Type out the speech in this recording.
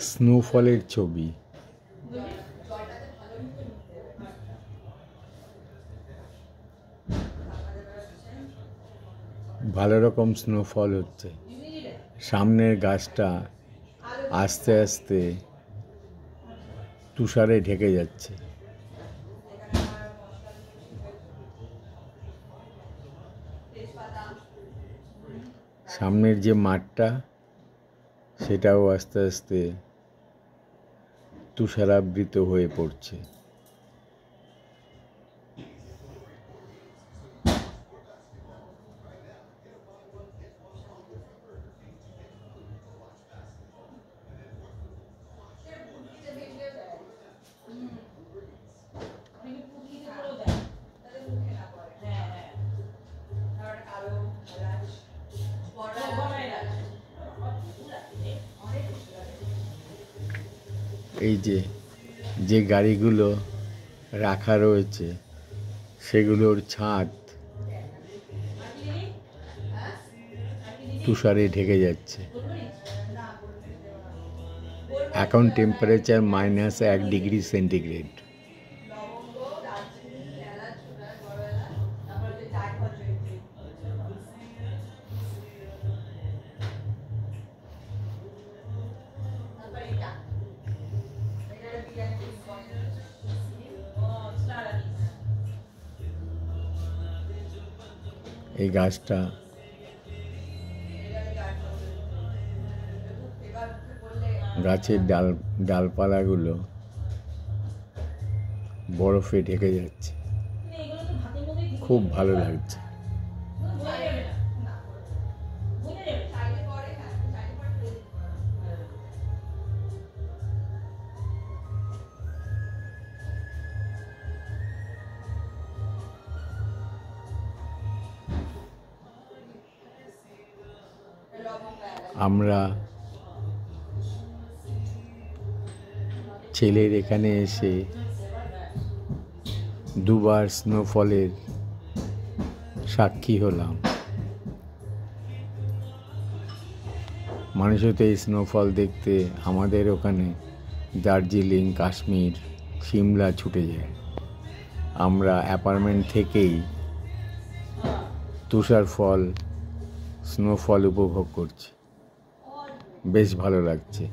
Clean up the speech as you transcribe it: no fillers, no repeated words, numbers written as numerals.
স্নোফলের ছবি। ভালো রকম স্নোফল হচ্ছে। সামনের গাছটা আস্তে আস্তে তুষারে ঢেকে যাচ্ছে। সামনের যে মাঠটা সেটাও আস্তে আস্তে তুষারাবৃত হয়ে পড়ছে। এই যে গাড়িগুলো রাখা রয়েছে সেগুলোর ছাদ তুষারে ঢেকে যাচ্ছে। এখন টেম্পারেচার -1 ডিগ্রি সেন্টিগ্রেড। এই গাছটা গাছের ডালপালাগুলো বরফে ঢেকে যাচ্ছে, খুব ভালো লাগছে। আমরা ছেলের এখানে এসে দুবার স্নোফলের সাক্ষী হলাম। মানুষও তো এই স্নোফল দেখতে আমাদের ওখানে দার্জিলিং, কাশ্মীর, সিমলা ছুটে যায়। আমরা অ্যাপার্টমেন্ট থেকেই তুষারফল, স্নোফল উপভোগ করছি। বেশ ভালো লাগছে।